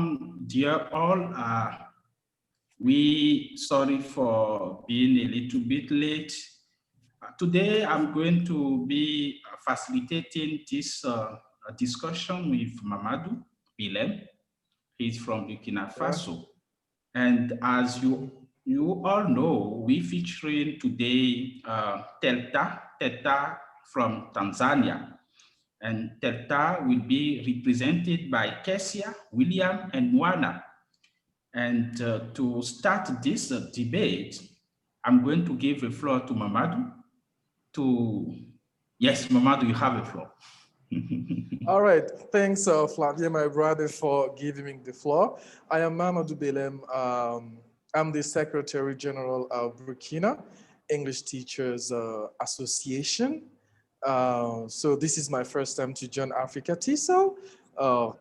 welcome, dear all. We sorry for being a little bit late. Today, I'm going to be facilitating this discussion with Mamadou Bilem. He's from Burkina Faso. And as you all know, we featuring today TELTA from Tanzania. And TELTA will be represented by Kesia, William, and Mwana. And to start this debate, I'm going to give the floor to Mamadou. Yes, Mamadou, you have the floor. All right, thanks Flavia, my brother, for giving me the floor. I am Mamadou Belem. I'm the Secretary General of Burkina English Teachers Association. So this is my first time to join Africa TESOL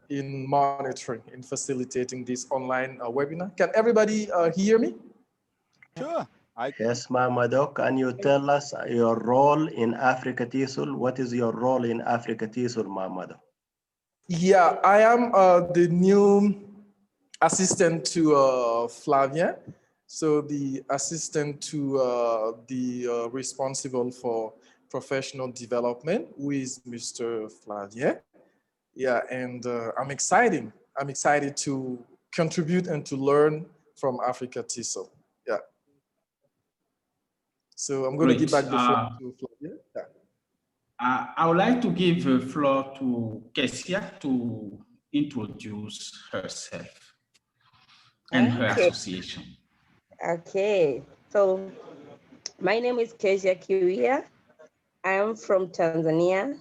in monitoring, in facilitating this online webinar. Can everybody hear me? Sure. Yes, Mamadou, can you tell us your role in Africa TESOL? What is your role in Africa TESOL, Mamadou? Yeah, I am the new assistant to Flavia. So the assistant to the responsible for professional development, who is Mr. Flavia. Yeah, and I'm excited to contribute and to learn from Africa TESOL. Yeah. So I'm going to give back the floor to Flavia. Yeah. I would like to give the floor to Kesia to introduce herself and her association. Okay, so my name is Kesia Kiwia. I am from Tanzania.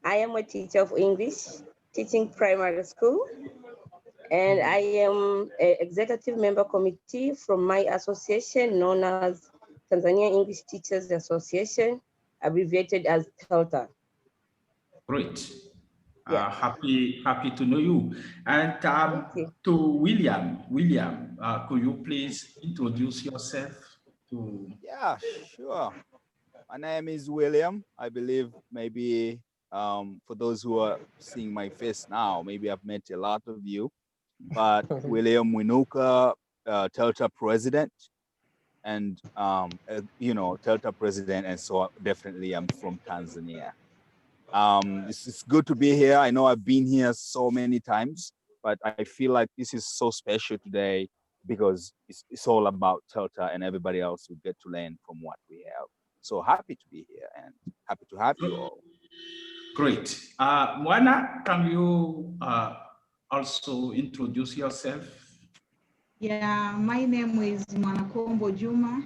I am a teacher of English, teaching primary school. And I am an executive member committee from my association known as Tanzania English Teachers Association, abbreviated as TELTA. Great. Yeah. Happy to know you. And to William, could you please introduce yourself? Yeah, sure. My name is William. I believe maybe for those who are seeing my face now, maybe I've met a lot of you, but William Winuka, TELTA president, and you know, TELTA president, and so definitely I'm from Tanzania. It's good to be here. I know I've been here so many times, but I feel like this is so special today because it's all about TELTA, and everybody else will get to learn from what we have. So happy to be here and happy to have you all. Great. Mwana, can you also introduce yourself? Yeah, my name is Mwanakombo Juma.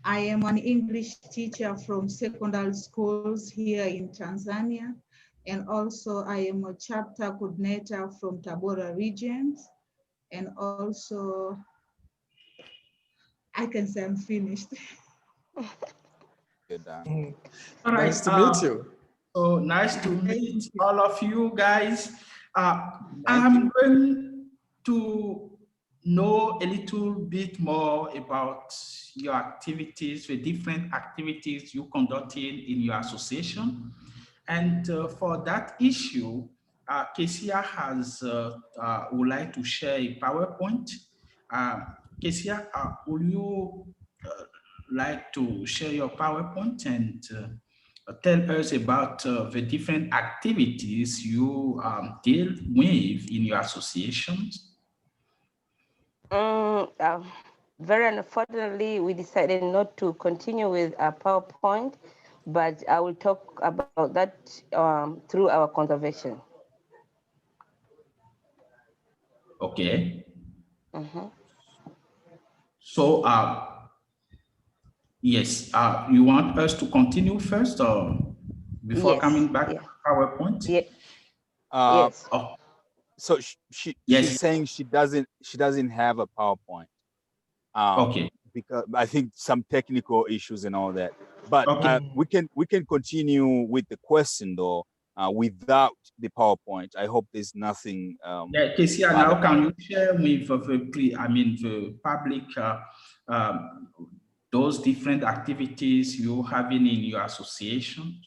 I am an English teacher from secondary schools here in Tanzania. And also I am a chapter coordinator from Tabora regions. And also, I can say I'm finished. Good. All right. Nice to meet you. So nice to meet all of you guys. I'm going to know a little bit more about your activities, the different activities you conducted in your association. And for that issue, Kesia would like to share a PowerPoint. Kesia, would you like to share your PowerPoint and tell us about the different activities you deal with in your associations? Very unfortunately, we decided not to continue with our PowerPoint, but I will talk about that through our conservation. Okay. So, yes, you want us to continue first or before coming back to PowerPoint? Yes. So she's saying she doesn't have a PowerPoint. Okay. Because I think some technical issues and all that. But we can continue with the question though without the PowerPoint. I hope there's nothing. Yeah, Kesia, now can you share with the public those different activities you're having in your association?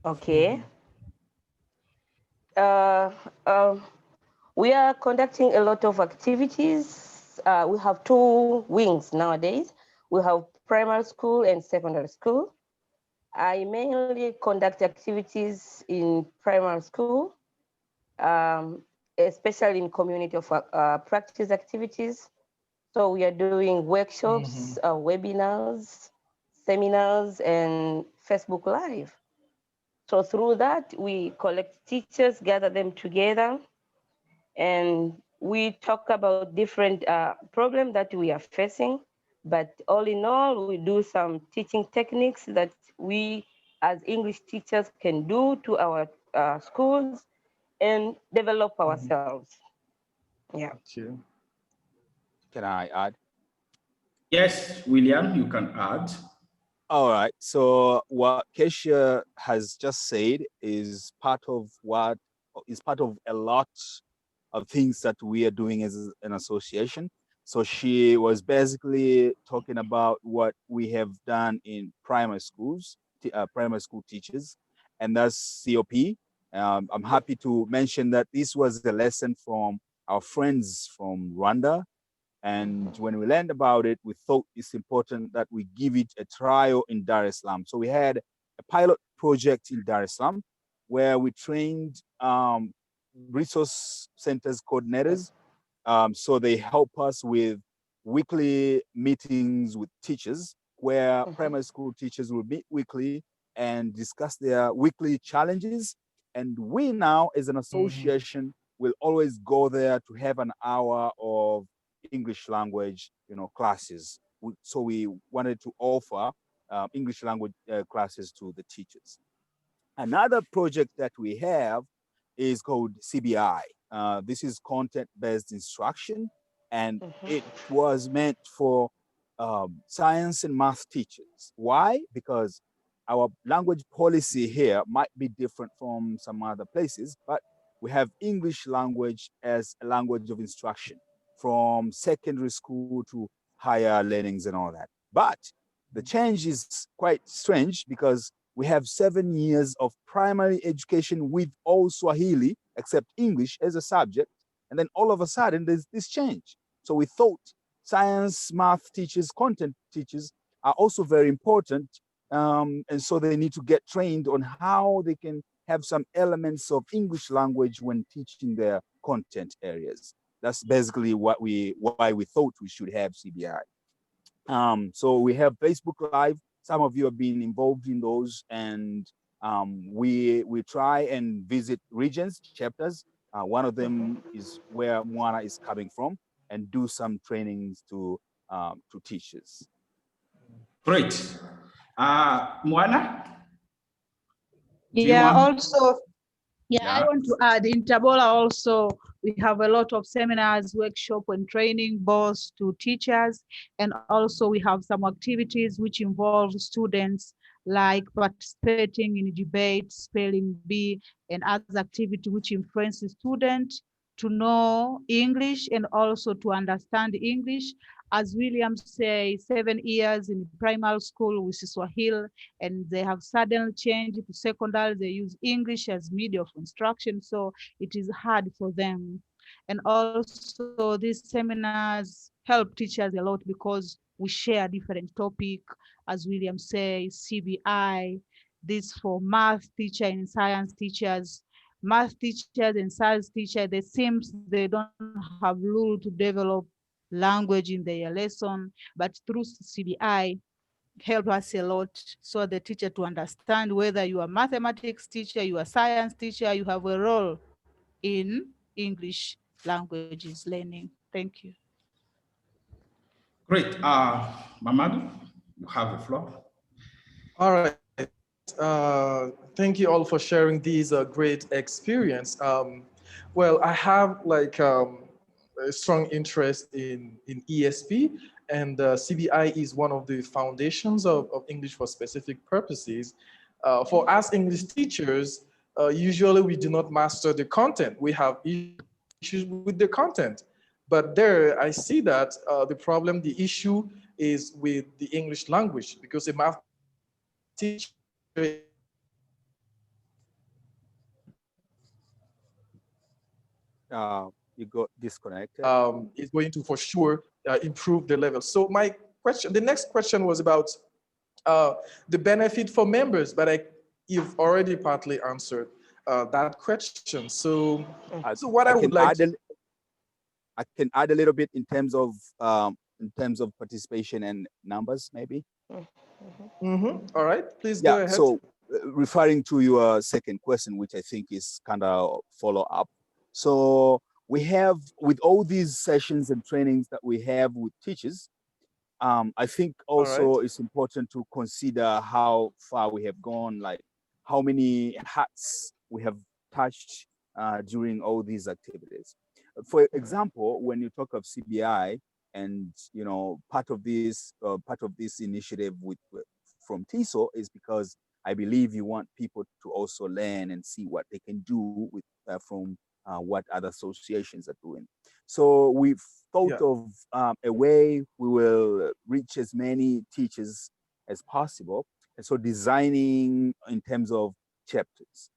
Okay. We are conducting a lot of activities. We have two wings nowadays. We have primary school and secondary school. I mainly conduct activities in primary school, um, especially in community of practice activities. So we are doing workshops, webinars, seminars, and Facebook Live. So through that, we collect teachers, gather them together, and we talk about different problems that we are facing. But all in all, we do some teaching techniques that we as English teachers can do to our schools and develop ourselves. Yeah. Okay. Can I add? Yes, William, you can add. All right. So what Keisha has just said is part of a lot of things that we are doing as an association. So she was basically talking about what we have done in primary schools, primary school teachers, and that's COP. I'm happy to mention that this was a lesson from our friends from Rwanda, and when we learned about it, we thought it's important that we give it a trial in Dar es Salaam. So we had a pilot project in Dar es Salaam where we trained resource centers coordinators. So they help us with weekly meetings with teachers where primary school teachers will meet weekly and discuss their weekly challenges. And we now, as an association, will always go there to have an hour of English language, classes. So we wanted to offer English language classes to the teachers. Another project that we have is called CBI. This is content-based instruction, and it was meant for science and math teachers. Why? Because our language policy here might be different from some other places, but we have English language as a language of instruction from secondary school to higher learnings and all that. But the change is quite strange because we have 7 years of primary education with all Swahili, except English as a subject. And then all of a sudden, there's this change. So we thought science, math teachers, content teachers are also very important. And so they need to get trained on how they can have some elements of English language when teaching their content areas. That's basically why we thought we should have CBI. So we have Facebook Live. Some of you have been involved in those, and we try and visit regions, chapters. One of them is where Mwana is coming from, and do some trainings to teachers. Great. Mwana? Yeah, also, I want to add in Tabora also, we have a lot of seminars, workshop and training both to teachers. And also we have some activities which involve students like participating in debate, spelling bee, and other activity which influences students to know English and also to understand English. As William say, 7 years in primary school with Swahili, and they have suddenly changed to secondary. They use English as media of instruction, so it is hard for them. And also these seminars help teachers a lot because we share different topic, as William say, CBI, this for math teacher and science teachers. Math teachers and science teachers, they seems they don't have rule to develop language in their lesson, but through CBI, help us a lot so the teacher to understand whether you are mathematics teacher, you are science teacher, you have a role in English languages learning. Thank you. Great. Mamadou, you have the floor. All right. Thank you all for sharing these great experience. Well, I have like a strong interest in ESP, and CBI is one of the foundations of English for specific purposes. For us English teachers, usually we do not master the content. We have issues with the content. But there, I see that the issue is with the English language, because a math teacher You got disconnected. Is going to for sure improve the level. So the next question was about the benefit for members, but you've already partly answered that question. So what I would like to, I can add a little bit in terms of participation and numbers, maybe. All right, please Yeah. go ahead. So referring to your second question, which I think is kind of follow up. So we have, with all these sessions and trainings that we have with teachers, I think also it's important to consider how far we have gone, like how many hats we have touched during all these activities. For example, when you talk of CBI, and part of this initiative from TESOL is because I believe you want people to also learn and see what they can do with from what other associations are doing. So we've thought of a way we will reach as many teachers as possible. And so designing in terms of chapters.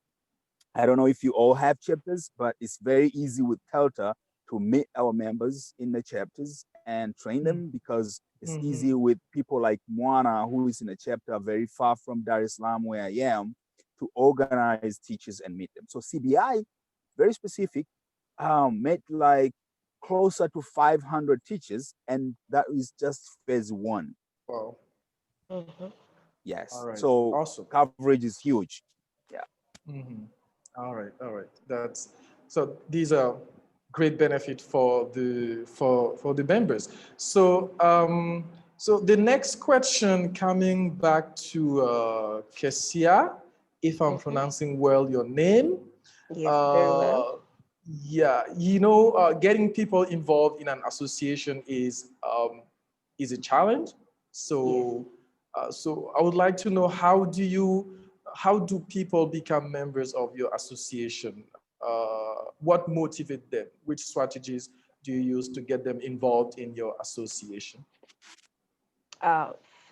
I don't know if you all have chapters, but it's very easy with TELTA to meet our members in the chapters and train them, because it's easy with people like Mwana, who is in a chapter very far from Dar es Salaam where I am, to organize teachers and meet them. So CBI, very specific, met like closer to 500 teachers, and that is just phase one. Wow. Yes. All right. So awesome. Coverage is huge. Yeah. All right. So these are great benefit for the members. So so the next question, coming back to Kesia, if I'm pronouncing well your name. Yes, very well. Yeah, getting people involved in an association is a challenge. So so I would like to know, how do people become members of your association? What motivates them? Which strategies do you use to get them involved in your association?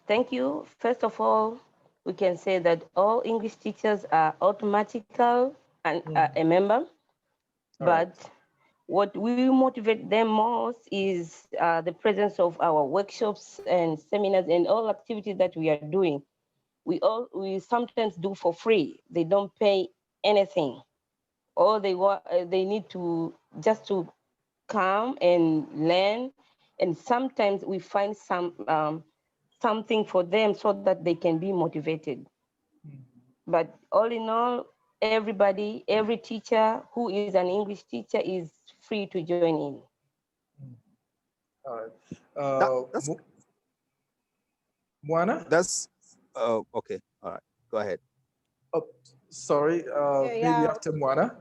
Thank you. First of all, we can say that all English teachers are automatical and a member, but what we motivate them most is the presence of our workshops and seminars and all activities that we are doing. We sometimes do for free. They don't pay anything. All they need to just to come and learn, and sometimes we find something for them so that they can be motivated. But all in all, everybody, every teacher who is an English teacher is free to join in. All right. Moana? That's okay. All right. Go ahead. Oh, sorry. Maybe after Moana.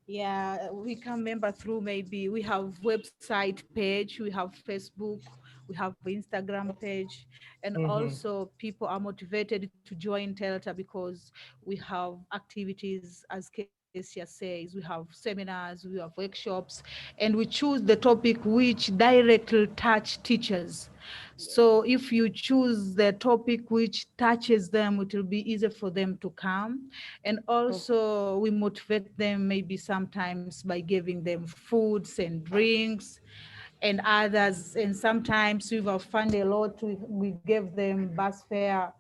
Yeah, we can member through, maybe we have website page, we have Facebook, we have Instagram page, and also people are motivated to join TELTA because we have activities, as Kesia says, we have seminars, we have workshops, and we choose the topic which directly touch teachers. So if you choose the topic which touches them, it will be easier for them to come. And also we motivate them maybe sometimes by giving them foods and drinks and others. And sometimes we have fund a lot, we give them bus fare.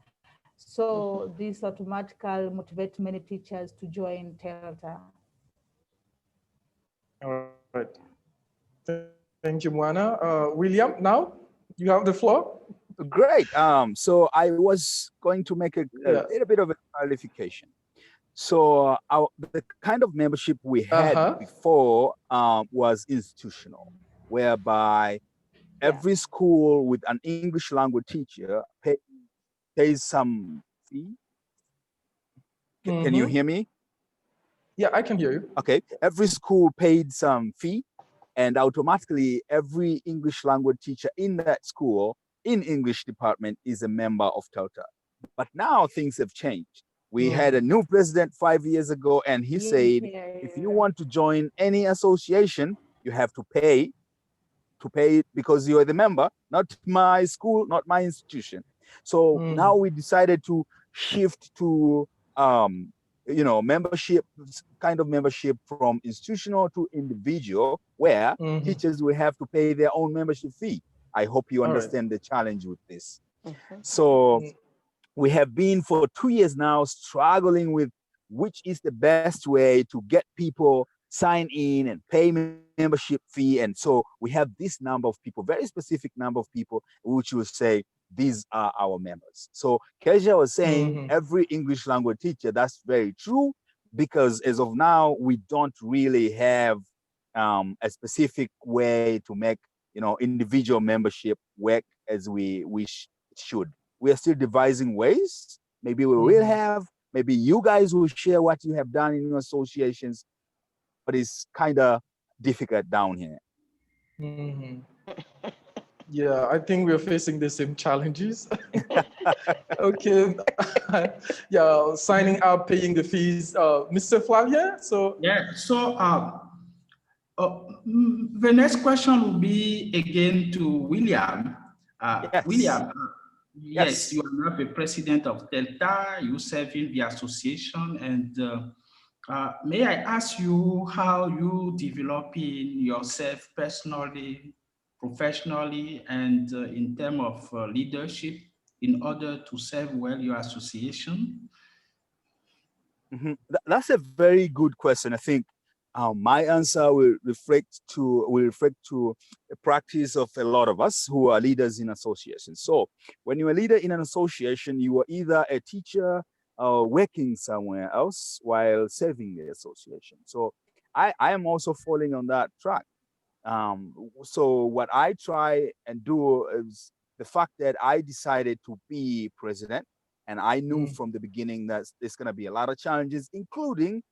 So this automatically motivate many teachers to join TELTA. All right. Thank you, Moana. William, now you have the floor. Great. So I was going to make a little bit of a clarification. So the kind of membership we had before was institutional, whereby every school with an English language teacher pays some fee. Can you hear me? Yeah, I can hear you. Okay. Every school paid some fee, and automatically every English language teacher in that school in English department is a member of TELTA. But now things have changed. We had a new president 5 years ago, and he said, if you want to join any association, you have to pay because you are the member, not my school, not my institution. So now we decided to shift to membership, kind of membership from institutional to individual, where teachers will have to pay their own membership fee. I hope you understand the challenge with this. So we have been for 2 years now struggling with which is the best way to get people sign in and pay membership fee. And so we have this number of people, very specific number of people, which will say, these are our members. So Kezia was saying every English language teacher, that's very true, because as of now, we don't really have a specific way to make individual membership work as we wish it should. We are still devising ways. Maybe we will have, maybe you guys will share what you have done in your associations, but it's kind of difficult down here. Yeah, I think we're facing the same challenges. Okay. Yeah, signing up, paying the fees. Mr. Flavia, so. Yeah, so the next question will be again to William. Yes. William, yes, you are now the president of TELTA, you serve in the association, and may I ask you how you developing yourself personally, professionally, and in terms of leadership in order to serve well your association? That's a very good question. I think my answer will reflect to the practice of a lot of us who are leaders in associations. So when you're a leader in an association, you are either a teacher or working somewhere else while serving the association. So I am also falling on that track. So what I try and do is the fact that I decided to be president, and I knew from the beginning that there's going to be a lot of challenges, including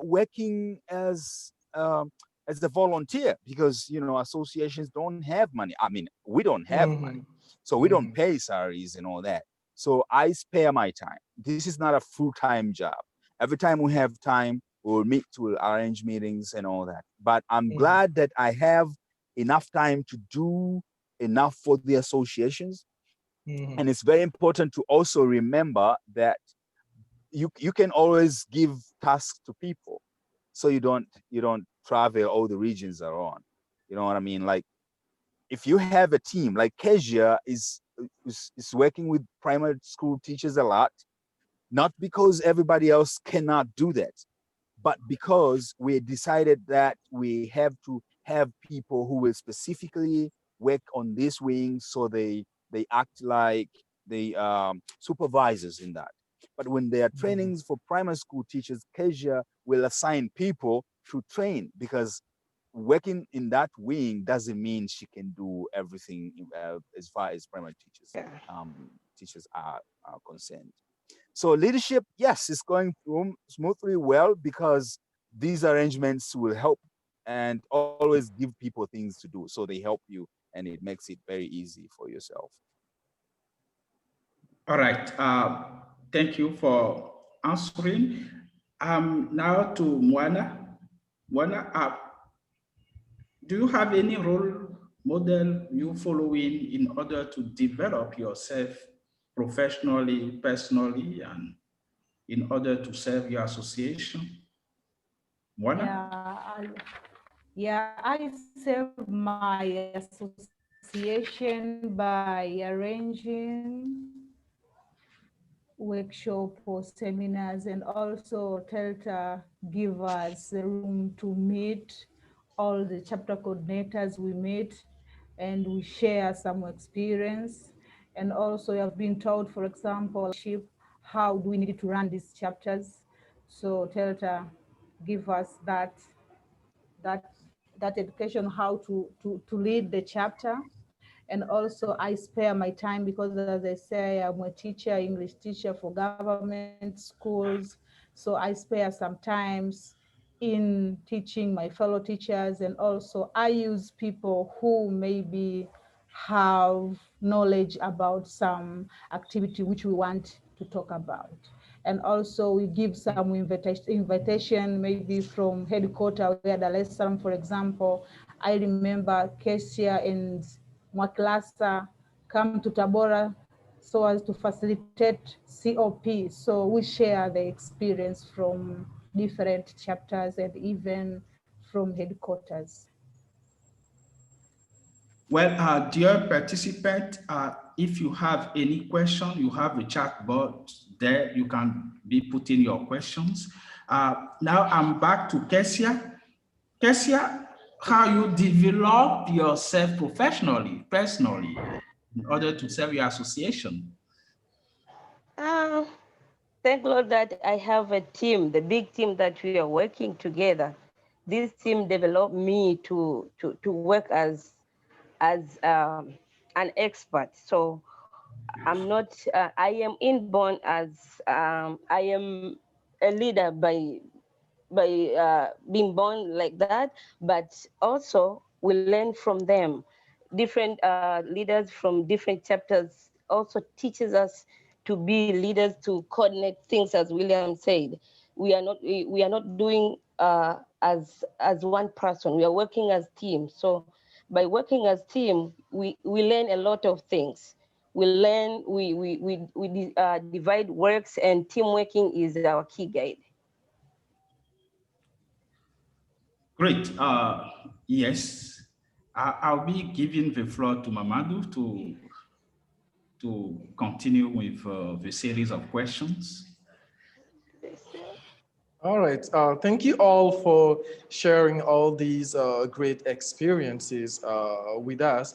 working as a volunteer, because associations don't have money. I mean, we don't have money, so we don't pay salaries and all that. So I spare my time. This is not a full-time job. Every time we have time, we'll meet to arrange meetings and all that. But I'm glad that I have enough time to do enough for the associations. And it's very important to also remember that you can always give tasks to people, so you don't travel all the regions around. You know what I mean? Like, if you have a team, like Kezia is working with primary school teachers a lot, not because everybody else cannot do that, but because we decided that we have to have people who will specifically work on this wing, so they act like the supervisors in that. But when there are trainings for primary school teachers, Kezia will assign people to train, because working in that wing doesn't mean she can do everything as far as primary teachers are concerned. So leadership, yes, is going through smoothly well, because these arrangements will help and always give people things to do. So they help you, and it makes it very easy for yourself. All right. Thank you for answering. Now to Mwana. Mwana, do you have any role model you following in order to develop yourself professionally, personally, and in order to serve your association? Mwana? I serve my association by arranging workshop or seminars, and also TELTA give us the room to meet all the chapter coordinators. We meet and we share some experience, and also we have been taught, for example, how do we need to run these chapters. So TELTA give us that education, how to lead the chapter. And also I spare my time, because as I say, I'm a teacher, English teacher for government schools. So I spare sometimes in teaching my fellow teachers, and also I use people who maybe have knowledge about some activity which we want to talk about. And also we give some invitation maybe from headquarters, where Dar es Salaam, for example. I remember Kesia and Mwaklasa come to Tabora so as to facilitate COP. So we share the experience from different chapters and even from headquarters. Well, dear participant, if you have any question, you have a chat box there. You can be putting your questions. Now I'm back to Kessia. Kessia, how you develop yourself professionally, personally, in order to serve your association? Thank Lord that I have a team, the big team that we are working together. This team developed me to work as an expert. So I'm not, I am inborn as, I am a leader by being born like that, but also we learn from them. Different leaders from different chapters also teaches us to be leaders, to coordinate things, as William said. We are not doing as one person. We are working as team. So by working as team, we learn a lot of things. We learn, we divide works, and team working is our key guide. Great. Yes, I'll be giving the floor to Mamadou to continue with the series of questions. All right. Thank you all for sharing all these great experiences with us.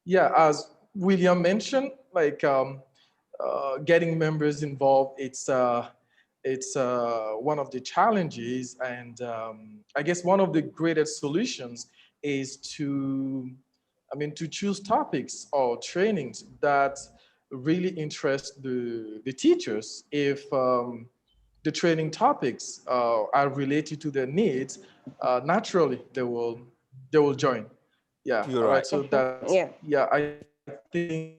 Yeah, as William mentioned, like getting members involved, it's one of the challenges, and I guess one of the greatest solutions is to choose topics or trainings that really interest the teachers. If the training topics are related to their needs, naturally they will join. Yeah. You're All right. right. So that's Yeah. I think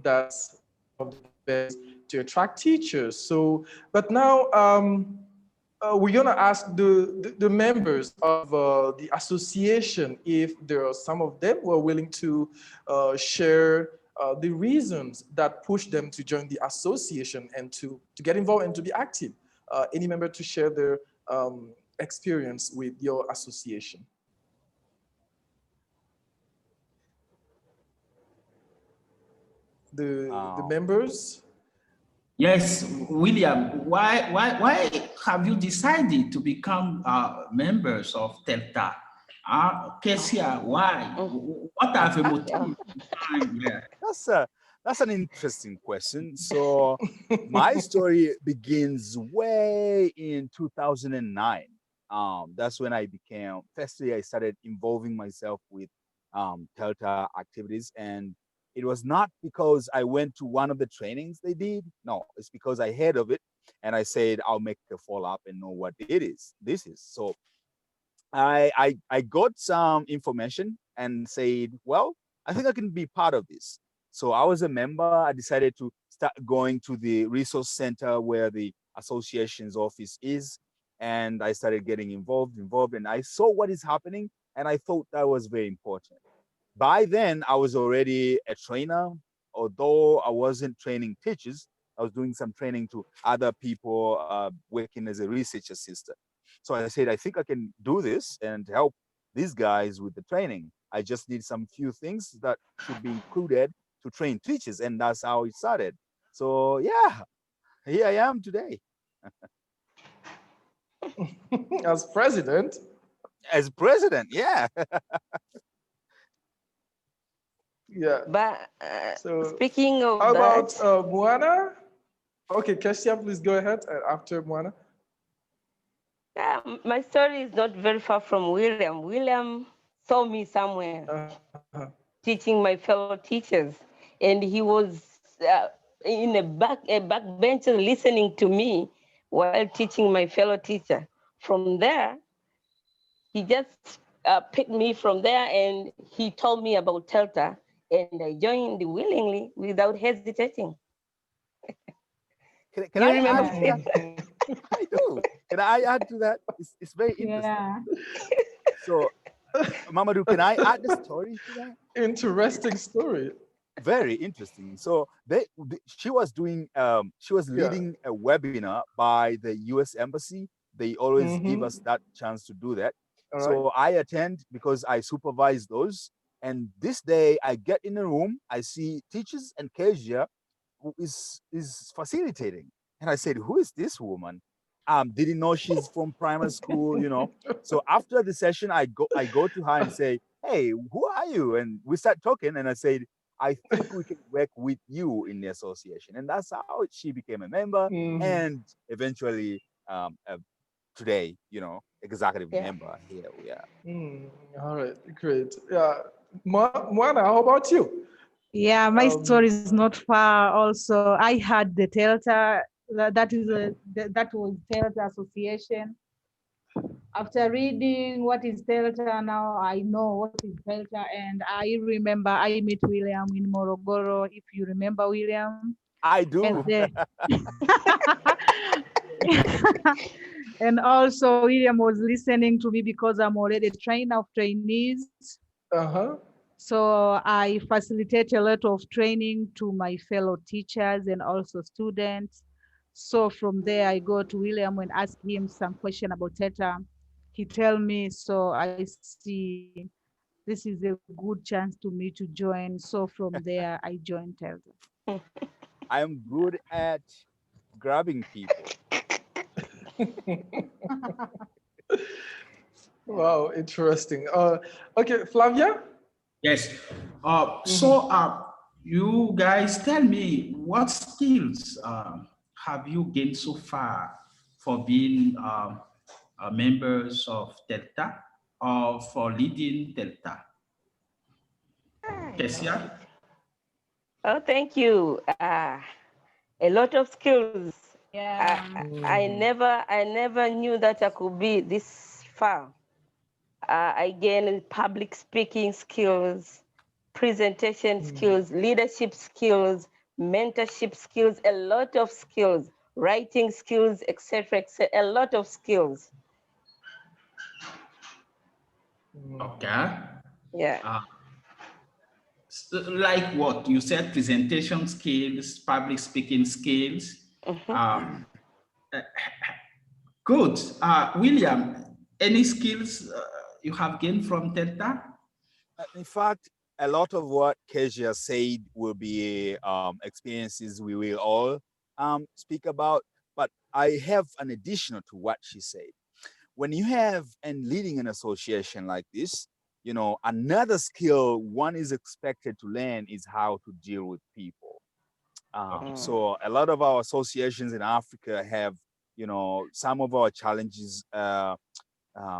that's of the best to attract teachers. So, but now we're gonna ask the members of the association if there are some of them who are willing to share the reasons that push them to join the association and to get involved and to be active. Any member to share their experience with your association. The members. Yes, William, why have you decided to become members of TELTA? Kessia, why? What are the motives behind there? That's an interesting question. So my story begins way in 2009. That's when firstly, I started involving myself with TELTA activities. And it was not because I went to one of the trainings they did. No, it's because I heard of it and I said, I'll make a follow up and know what this is. So I got some information and said, well, I think I can be part of this. So I was a member. I decided to start going to the resource center where the association's office is. And I started getting involved, and I saw what is happening. And I thought that was very important. By then, I was already a trainer, although I wasn't training teachers. I was doing some training to other people working as a research assistant. So I said, I think I can do this and help these guys with the training. I just need some few things that should be included to train teachers. And that's how it started. So yeah, here I am today. As president? As president, yeah. Yeah. But So speaking of how that, about Moana? Okay, Kessia, please go ahead after Moana. my story is not very far from William. William saw me somewhere teaching my fellow teachers, and he was in a back bench listening to me while teaching my fellow teacher. From there, he just picked me from there, and he told me about TELTA, and I joined willingly without hesitating. Can You I remember? add to that? I do. Can I add to that? It's very interesting. Yeah. So, Mamadou, can I add the story to that? Interesting story. very interesting. So she was doing, she was leading a webinar by the U.S. Embassy. They always give us that chance to do that. All right. So I attend because I supervise those. And this day I get in a room, I see teachers and Kezia who is facilitating. And I said, who is this woman? Didn't know she's from primary school, you know. So after the session, I go to her and say, hey, who are you? And we start talking, and I said, I think we can work with you in the association. And that's how she became a member and eventually today, you know, executive member here we are. All right, great. Yeah, Moana, how about you? Yeah, my story is not far. Also, I had the TELTA. That was TELTA Association. After reading what is TELTA now, I know what is TELTA, and I remember I met William in Morogoro. If you remember William, I do. And also William was listening to me because I'm already a trainer of trainees. So I facilitate a lot of training to my fellow teachers and also students. So from there, I go to William and ask him some question about TETA. He tell me, so I see this is a good chance to me to join. So from there, I joined TELTA. I am good at grabbing people. Wow, interesting. Okay, Flavia? Yes. So you guys tell me what skills have you gained so far for being members of TELTA or for leading TELTA? Kesia? Oh, thank you. A lot of skills. Yeah. I never knew that I could be this far. I gained public speaking skills, presentation skills, leadership skills, mentorship skills, a lot of skills, writing skills, etc., a lot of skills. Okay. Yeah. Like what? You said presentation skills, public speaking skills. Good. William, any skills you have gained from TELTA? In fact, a lot of what Kezia said will be experiences we will all speak about, but I have an additional to what she said. When you have and leading an association like this, you know, another skill one is expected to learn is how to deal with people. So a lot of our associations in Africa have, you know, some of our challenges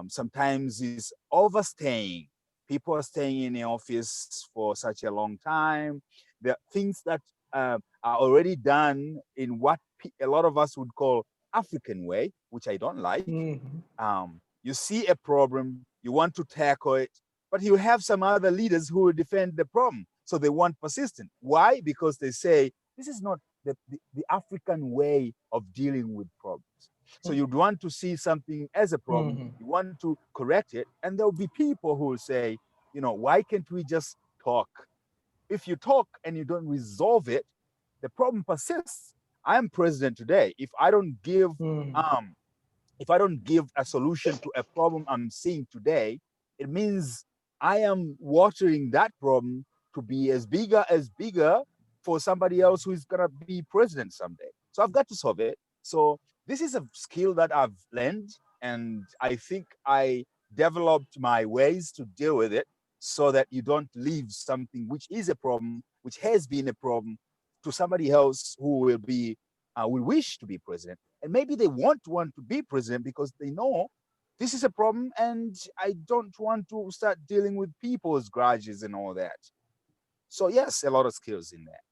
sometimes is overstaying. People are staying in the office for such a long time. The things that are already done in what a lot of us would call African way, which I don't like. You see a problem, you want to tackle it, but you have some other leaders who will defend the problem. So they want persistent. Why? Because they say, this is not the African way of dealing with problems. So you'd want to see something as a problem, you want to correct it, and there'll be people who will say, you know, why can't we just talk? If you talk and you don't resolve it, the problem persists. I am president today. If I don't give a solution to a problem I'm seeing today, it means I am watering that problem to be as bigger for somebody else who is gonna be president someday. So I've got to solve it. So this is a skill that I've learned, and I think I developed my ways to deal with it so that you don't leave something which is a problem, which has been a problem, to somebody else who will wish to be president. And maybe they want to be president because they know this is a problem and I don't want to start dealing with people's grudges and all that. So yes, a lot of skills in there.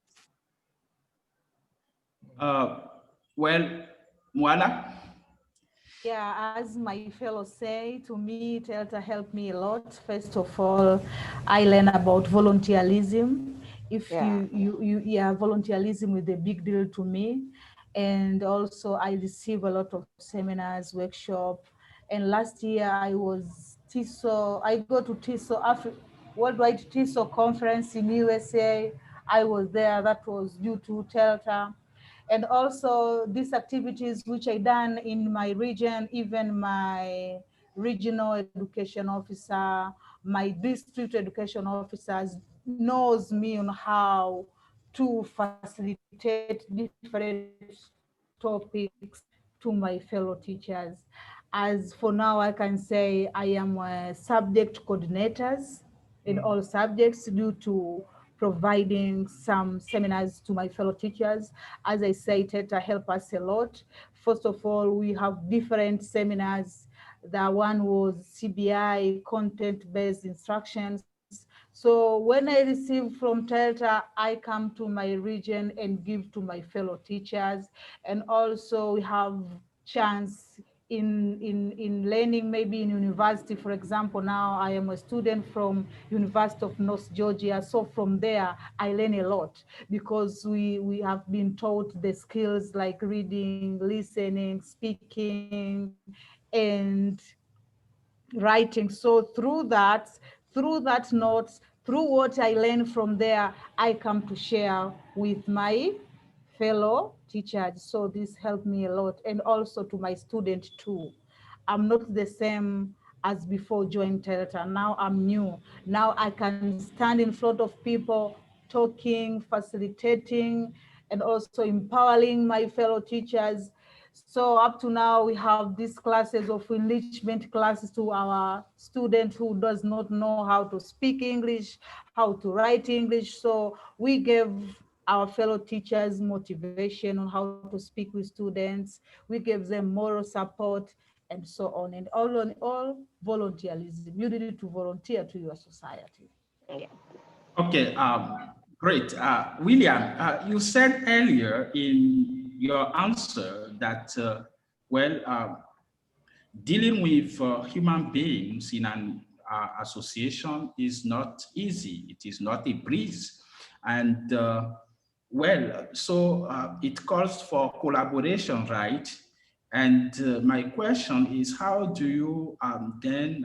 Well, Moana? Yeah, as my fellow say, to me, TELTA helped me a lot. First of all, I learned about volunteerism. Volunteerism is a big deal to me. And also I receive a lot of seminars, workshop. And last year I was TESOL, I go to TESOL, Worldwide TESOL conference in USA. I was there. That was due to TELTA. And also these activities which I done in my region, even my regional education officer, my district education officers knows me on how to facilitate different topics to my fellow teachers. As for now, I can say I am a subject coordinators in all subjects due to providing some seminars to my fellow teachers. As I said, TETA help us a lot. First of all, we have different seminars. The one was CBI, content-based instructions. So when I receive from TELTA, I come to my region and give to my fellow teachers. And also we have chance in learning, maybe in university. For example, now I am a student from University of North Georgia. So from there, I learn a lot because we have been taught the skills like reading, listening, speaking, and writing. So through that notes, through what I learn from there, I come to share with my fellow teachers. So this helped me a lot, and also to my student too. I'm not the same as before joining TELTA. Now I'm new. Now I can stand in front of people, talking, facilitating, and also empowering my fellow teachers. So up to now, we have these classes of enrichment classes to our student who does not know how to speak English, how to write English. So we gave our fellow teachers motivation on how to speak with students. We gave them moral support and so on. And all in all, volunteerism. You need to volunteer to your society. Yeah. Okay, great. William, you said earlier in your answer that, well, dealing with human beings in an association is not easy. It is not a breeze. And well, so it calls for collaboration, right? And my question is, how do you then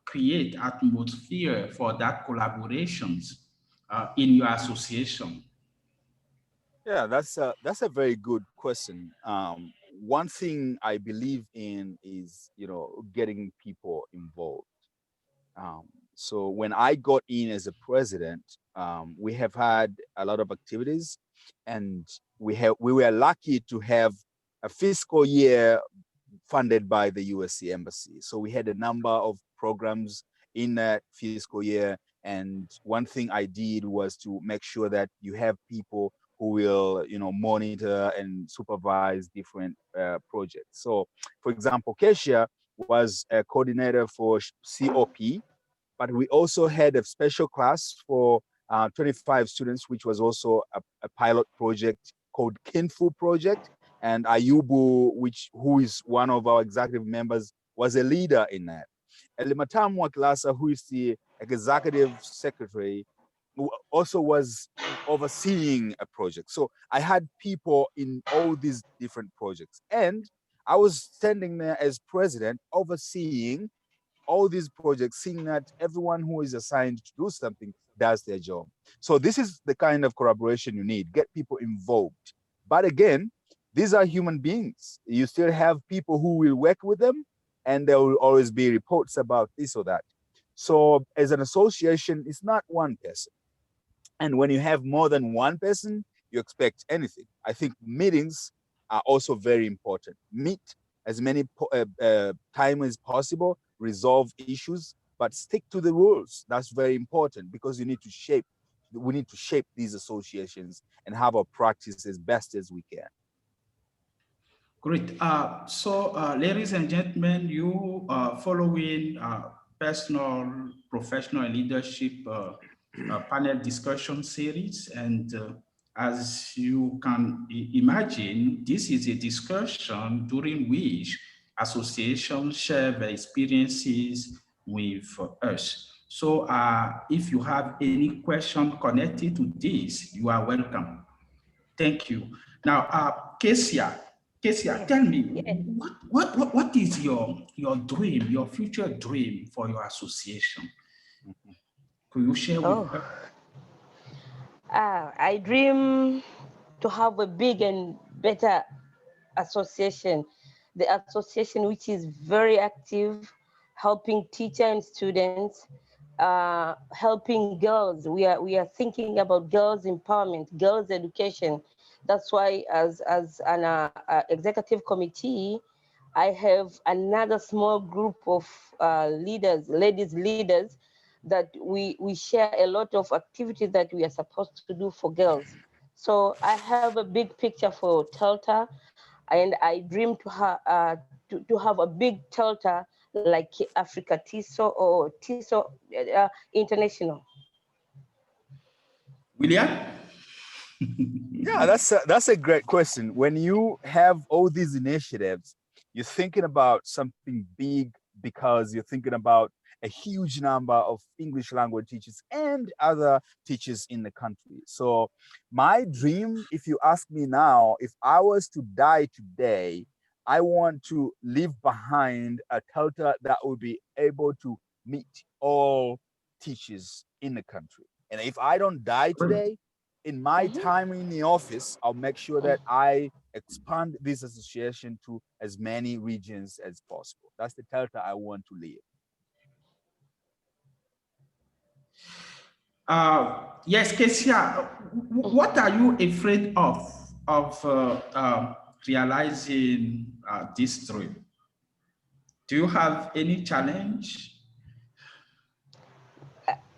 create atmosphere for that collaborations in your association? Yeah, that's a very good question. One thing I believe in is, getting people involved. Um, so when I got in as a president, we have had a lot of activities, and we were lucky to have a fiscal year funded by the USC Embassy. So we had a number of programs in that fiscal year. And one thing I did was to make sure that you have people who will, monitor and supervise different projects. So, for example, Keisha was a coordinator for COP, but we also had a special class for 25 students, which was also a pilot project called Kinfu Project. And Ayubu, who is one of our executive members, was a leader in that. And Limatamu Waklasa, who is the executive secretary, who also was overseeing a project. So I had people in all these different projects. And I was standing there as president, overseeing all these projects, seeing that everyone who is assigned to do something does their job. So this is the kind of collaboration you need, get people involved. But again, these are human beings. You still have people who will work with them, and there will always be reports about this or that. So as an association, it's not one person. And when you have more than one person, you expect anything. I think meetings are also very important. Meet as many time as possible, resolve issues, but stick to the rules. That's very important because we need to shape these associations and have our practice as best as we can. Great. So, ladies and gentlemen, you following personal, professional leadership panel discussion series. And as you can imagine, this is a discussion during which associations share their experiences with us. So if you have any question connected to this, you are welcome. Thank you. Now, Kesia, tell me, what is your dream, your future dream for your association? Could you share with us? I dream to have a big and better association, the association which is very active, helping teachers and students, helping girls. We are thinking about girls empowerment, girls education. That's why as an executive committee, I have another small group of leaders, ladies leaders, that we share a lot of activities that we are supposed to do for girls. So I have a big picture for TELTA, and I dream to have a big TELTA like Africa TESOL or TESOL International. William? Yeah, that's a great question. When you have all these initiatives, you're thinking about something big because you're thinking about a huge number of English language teachers and other teachers in the country. So my dream, if you ask me now, if I was to die today, I want to leave behind a TELTA that would be able to meet all teachers in the country. And if I don't die today, in my time in the office, I'll make sure that I expand this association to as many regions as possible. That's the TELTA I want to leave. Yes, Kesia, what are you afraid of realizing this dream? Do you have any challenge?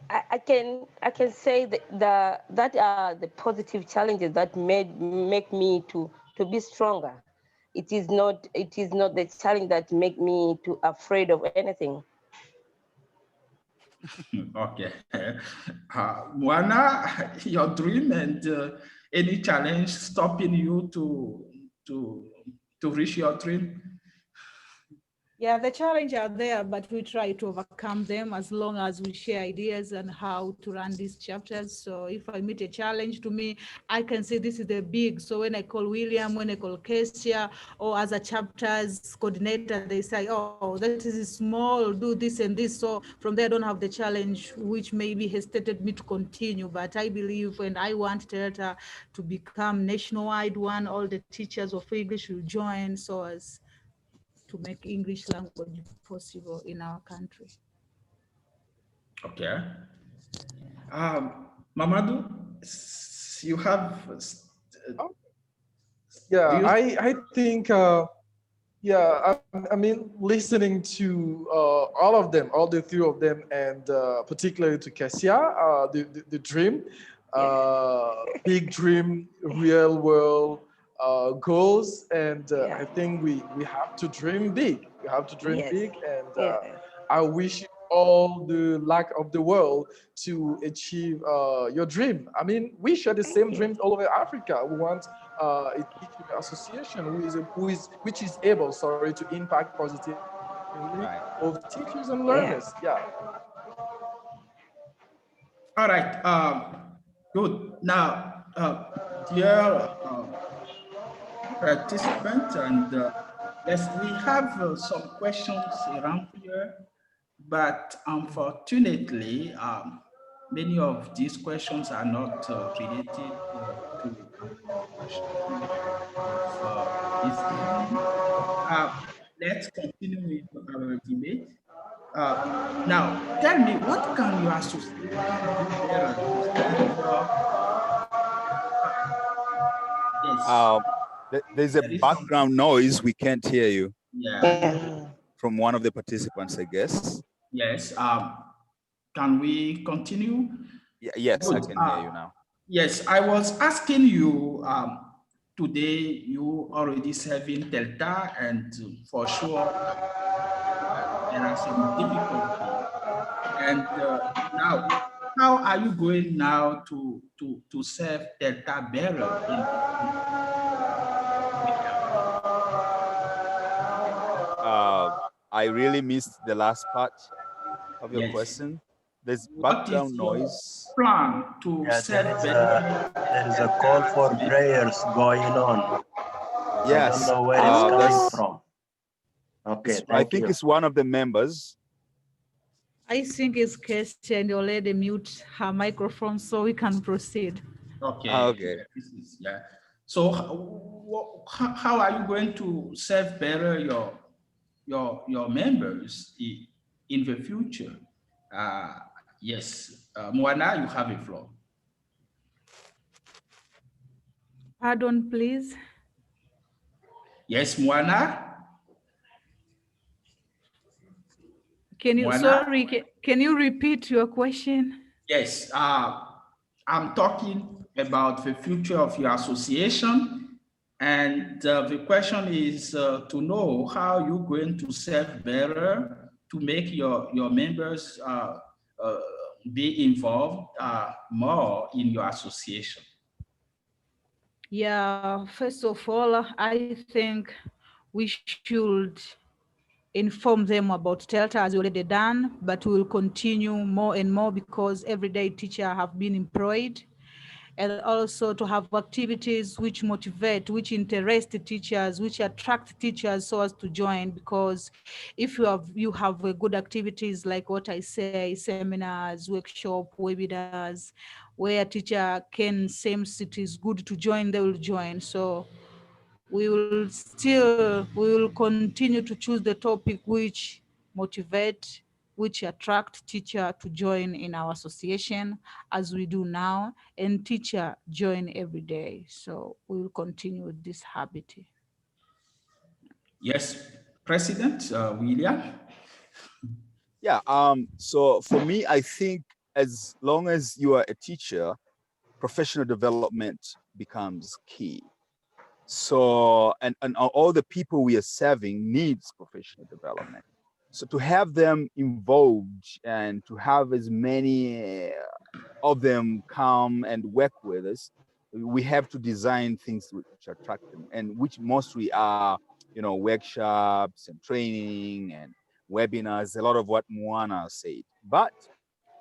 I can say that are the positive challenges that make me to be stronger. It is not the challenge that make me too afraid of anything. Okay. Moana, your dream and any challenge stopping you to to reach your dream? Yeah, the challenges are there, but we try to overcome them as long as we share ideas on how to run these chapters. So if I meet a challenge, to me, I can say this is the big. So when I call William, when I call Kesia, or as a chapters coordinator, they say, oh, that is small, do this and this. So from there, I don't have the challenge, which maybe hesitated me to continue. But I believe, and I want TELTA to become nationwide one, all the teachers of English will join so as to make English language possible in our country. Okay. Mamadou, you have. Yeah, I think. Yeah, I mean, listening to all of them, all the three of them, and particularly to Cassia, the dream, big dream, real world goals, and I think we have to dream big. We have to dream big, and I wish you all the luck of the world to achieve your dream. I mean, we share the same dreams all over Africa. We want a teaching association which is able, sorry, to impact positively both teachers and learners. Yeah. All right. Good. Now, dear participants, and yes, we have some questions around here, but unfortunately, many of these questions are not related to our discussion of this evening. Uh, let's continue with our debate. Now, tell me, what can your association do better to serve yes, There's a there is something. background noise. We can't hear you. Yeah. From one of the participants, I guess. Yes. Can we continue? Yes, I Good. can hear you now. Yes, I was asking you today, you already serving TELTA, and for sure there are some difficulties. And now, how are you going now to serve TELTA better in the future? I really missed the last part of your Yes. question. There's What is background your noise. plan to Yeah, serve better there is a call TELTA for students? prayers going on. I don't Yes, know where it's coming that's. from. Okay, I thank think you. it's one of the members. I think it's Kirsty and already mute her microphone so we can proceed. Okay. Okay. Yeah. So how are you going to serve better your members in the future? Uh, yes, Moana, you have a floor. Pardon, please. Yes, Moana. Can you, Moana. sorry, can you repeat your question? Yes. I'm talking about the future of your association, and the question is to know how you're going to serve better to make your members uh, be involved more in your association. Yeah, first of all, I think we should inform them about TELTA as we already done, but we will continue more and more because everyday teacher have been employed, and also to have activities which motivate, which interest the teachers, which attract teachers so as to join. Because if you have good activities like what I say, seminars, workshop, webinars, where a teacher can sense it is good to join, they will join. So we will continue to choose the topic which motivate, which attract teacher to join in our association as we do now, and teacher join every day. So we will continue with this habit. Yes, President William. Yeah. So for me, I think as long as you are a teacher, professional development becomes key. So, and all the people we are serving needs professional development. So to have them involved and to have as many of them come and work with us, we have to design things which attract them, and which mostly are, workshops and training and webinars, a lot of what Moana said. But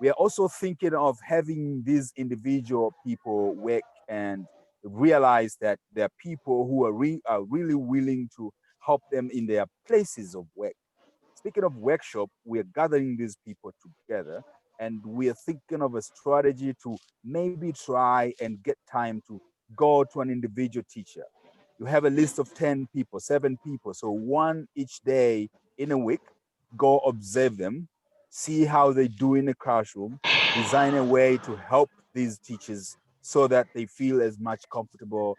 we are also thinking of having these individual people work and realize that there are people who are really willing to help them in their places of work. Speaking of workshop, we are gathering these people together and we are thinking of a strategy to maybe try and get time to go to an individual teacher. You have a list of 10 people, 7 people. So one each day in a week, go observe them, see how they do in the classroom, design a way to help these teachers so that they feel as much comfortable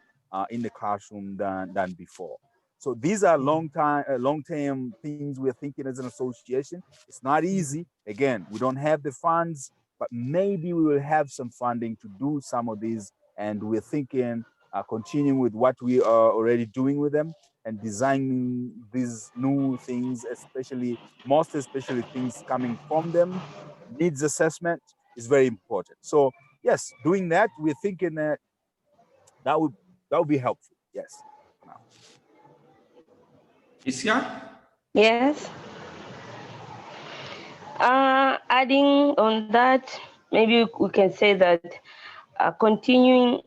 in the classroom than before. So these are long-term things we're thinking as an association. It's not easy. Again, we don't have the funds, but maybe we will have some funding to do some of these. And we're thinking continuing with what we are already doing with them and designing these new things, most especially things coming from them. Needs assessment is very important. So yes, doing that, we're thinking that would be helpful. Yes, for now. Isia? Yes. Adding on that, maybe we can say that continuing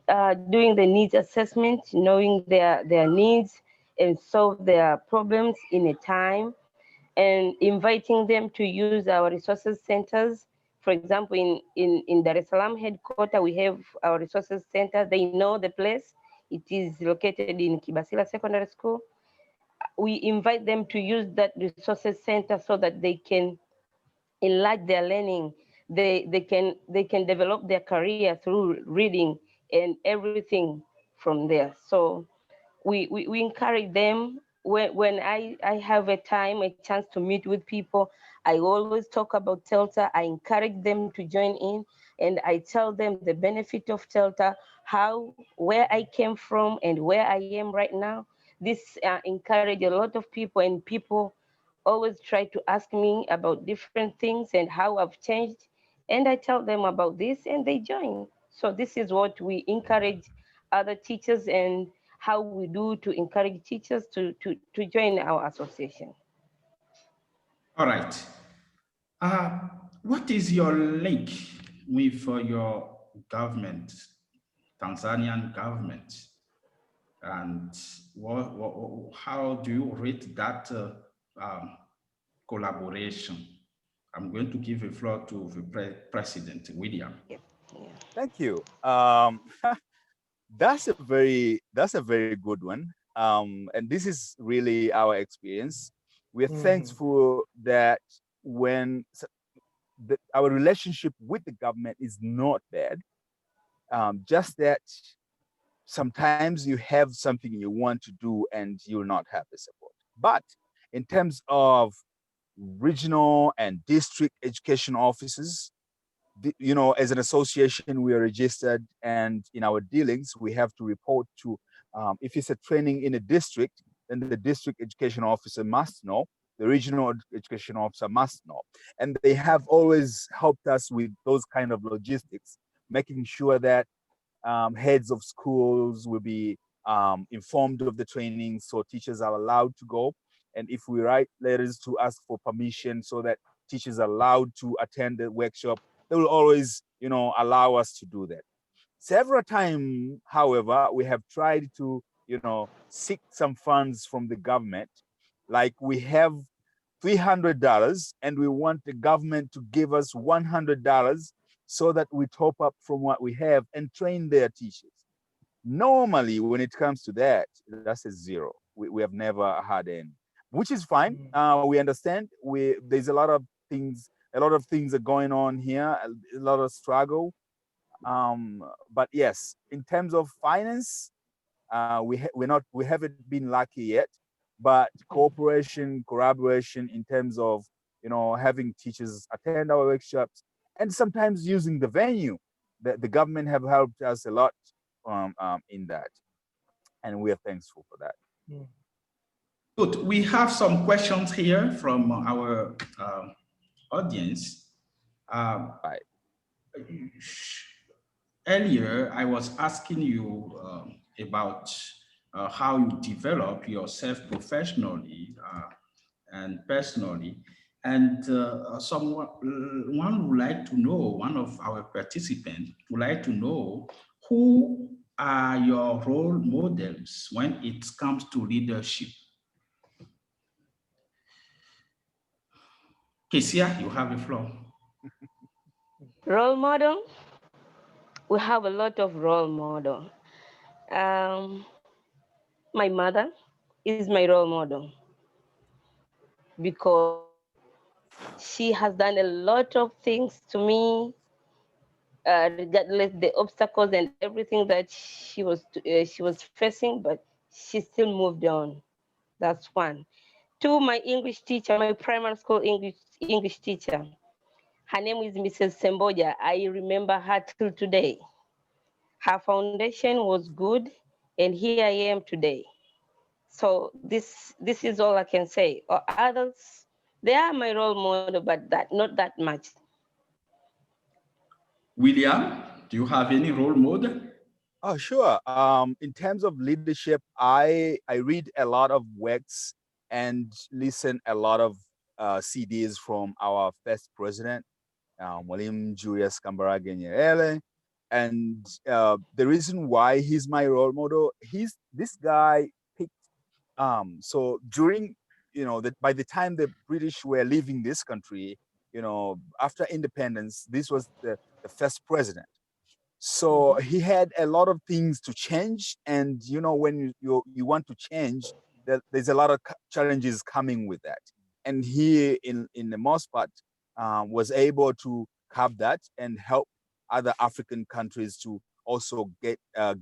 doing the needs assessment, knowing their needs and solve their problems in a time, and inviting them to use our resources centers. For example, in Dar es Salaam headquarters, we have our resources center. They know the place. It is located in Kibasila Secondary School. We invite them to use that resources center so that they can enlarge their learning. They can develop their career through reading and everything from there. So we encourage them. When I have a chance to meet with people, I always talk about TELTA. I encourage them to join in, and I tell them the benefit of TELTA, where I came from and where I am right now. This encourage a lot of people, and people always try to ask me about different things and how I've changed. And I tell them about this and they join. So this is what we encourage other teachers and how we do to encourage teachers to join our association. All right. What is your link with your government, Tanzanian government? And how do you rate that um, collaboration? I'm going to give the floor to the President, William. Thank you. That's a very good one. And this is really our experience. We're thankful that when our relationship with the government is not bad, just that sometimes you have something you want to do and you'll not have the support. But in terms of regional and district education offices, you know, as an association, we are registered, and in our dealings, we have to report to, if it's a training in a district, then the district education officer must know, the regional education officer must know. And they have always helped us with those kind of logistics, making sure that heads of schools will be informed of the training, so teachers are allowed to go. And if we write letters to ask for permission so that teachers are allowed to attend the workshop, they will always, you know, allow us to do that. Several times, however, we have tried to, you know, seek some funds from the government. Like we have $300 and we want the government to give us $100 so that we top up from what we have and train their teachers. Normally, when it comes to that, that's a zero. We have never had any, which is fine. We understand. There's a lot of things are going on here, a lot of struggle. But yes, in terms of finance, we haven't been lucky yet, but cooperation, collaboration in terms of, you know, having teachers attend our workshops and sometimes using the venue, the government have helped us a lot in that, and we are thankful for that. Good. We have some questions here from our audience. Right. Earlier, I was asking you about how you develop yourself professionally and personally. And one would like to know, one of our participants would like to know, who are your role models when it comes to leadership? Kesia, you have the floor. Role model? We have a lot of role model. My mother is my role model because she has done a lot of things to me, regardless the obstacles and everything that she was facing, but she still moved on. That's one. Two, my English teacher, my primary school English teacher. Her name is Mrs. Semboja. I remember her till today. Her foundation was good, and here I am today. So this is all I can say. Or others, they are my role model, but not that much. William, do you have any role model? Oh, sure. In terms of leadership, I read a lot of works and listen a lot of CDs from our first president, Mwalimu Julius Kambarage Nyerere. And the reason why he's my role model, this guy picked. So during, you know, that by the time the British were leaving this country, you know, after independence, this was the first president. So he had a lot of things to change, and you know, when you want to change, there's a lot of challenges coming with that. And he, in the most part, was able to have that and help other African countries to also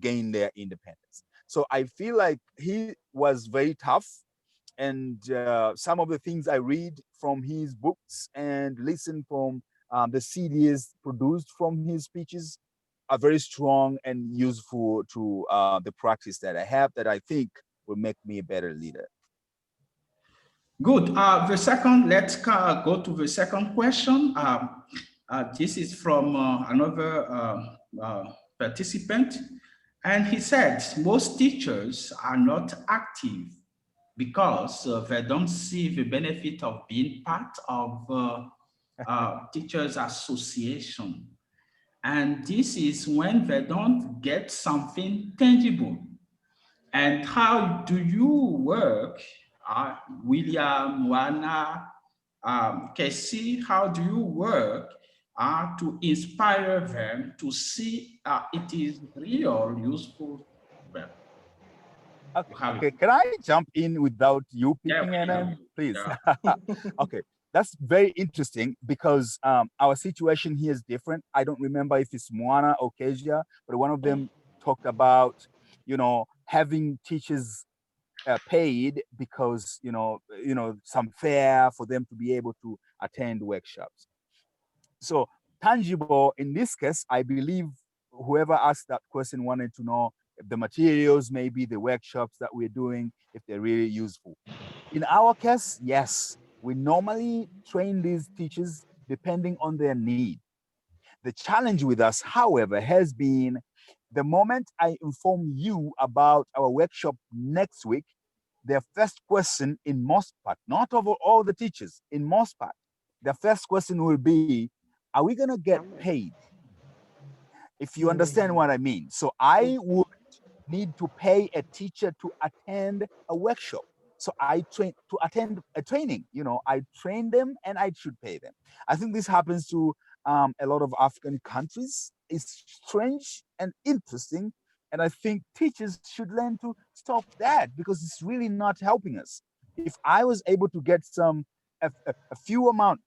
gain their independence. So I feel like he was very tough, and some of the things I read from his books and listen from the CDs produced from his speeches are very strong and useful to the practice that I have, that I think will make me a better leader. Good. Let's go to the second question. This is from another participant. And he said, most teachers are not active because they don't see the benefit of being part of teachers association. And this is when they don't get something tangible. And how do you work, William, Wana, Casey, how do you work to inspire them to see it is real useful. Well, Okay, can I jump in without you picking a name, please? Yeah. Okay, that's very interesting because our situation here is different. I don't remember if it's Moana or Kezia, but one of them talked about, having teachers paid because some fare for them to be able to attend workshops. So tangible in this case, I believe whoever asked that question wanted to know if the materials, maybe the workshops that we're doing, if they're really useful. In our case, yes, we normally train these teachers depending on their need. The challenge with us, however, has been the moment I inform you about our workshop next week, their first question in most part, not over all the teachers, in most part, the first question will be, are we going to get paid? If you understand what I mean. So I would need to pay a teacher to attend a workshop. So I train to attend a training, I train them and I should pay them. I think this happens to a lot of African countries. It's strange and interesting. And I think teachers should learn to stop that because it's really not helping us. If I was able to get a few amount,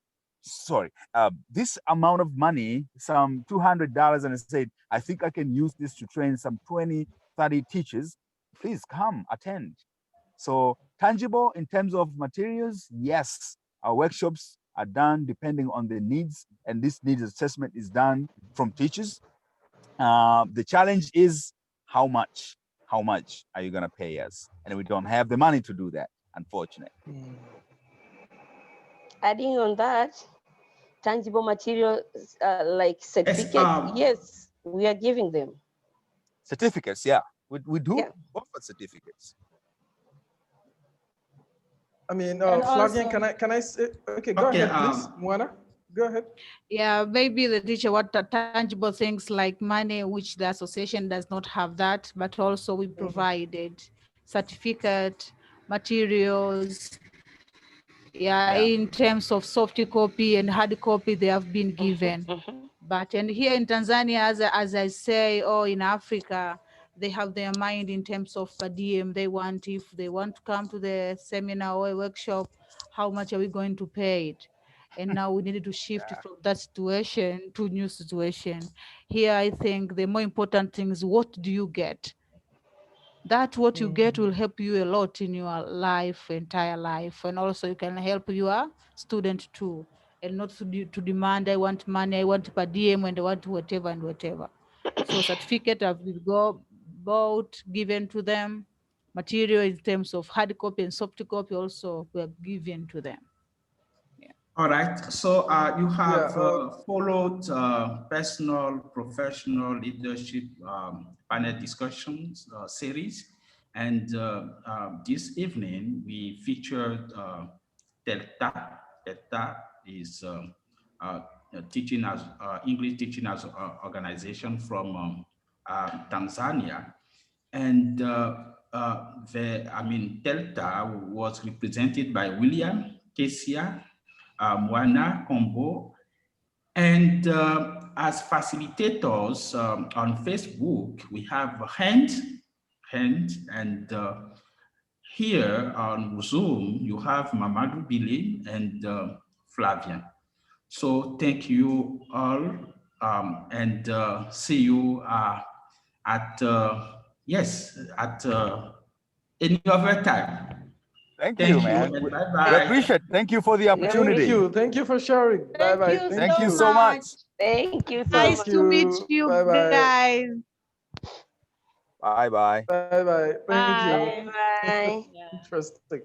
this amount of money, some $200, and I said, I think I can use this to train some 20, 30 teachers, please come attend. So tangible in terms of materials, yes, our workshops are done depending on the needs, and this needs assessment is done from teachers. The challenge is how much are you going to pay us? And we don't have the money to do that, unfortunately. Adding on that, tangible materials like certificate, yes, we are giving them. Certificates, yeah. We do offer certificates. I mean, Flavian, can I say, okay, go ahead, please, Moana. Go ahead. Yeah, maybe the teacher, what the tangible things like money, which the association does not have that, but also we provided certificate, materials. Yeah, in terms of soft copy and hard copy, they have been given. But and here in Tanzania, as I say, or in Africa, they have their mind in terms of per diem. If they want to come to the seminar or a workshop, how much are we going to pay it? And now we needed to shift from that situation to new situation. Here, I think the more important thing is, what do you get? That what you get will help you a lot in your entire life. And also you can help your student too. And not to demand, I want money, I want per diem, and I want whatever and whatever. So certificate have been bought, given to them. Material in terms of hard copy and soft copy also were given to them. All right. So you have followed personal, professional leadership panel discussions series. And this evening, we featured TELTA. TELTA is teaching as English teaching as organization from Tanzania. And TELTA was represented by William, Kesia, Moana, Combo, and as facilitators on Facebook, we have Hand, and here on Zoom, you have Mamadou Billy and Flavian. So thank you all, and see you at any other time. Thank you, man. Bye-bye. We appreciate. Thank you for the opportunity. Thank you for sharing. Bye-bye. Thank you so much. Thank you so nice much. to meet you guys. Bye-bye. Bye-bye. Thank you. Bye. Interesting.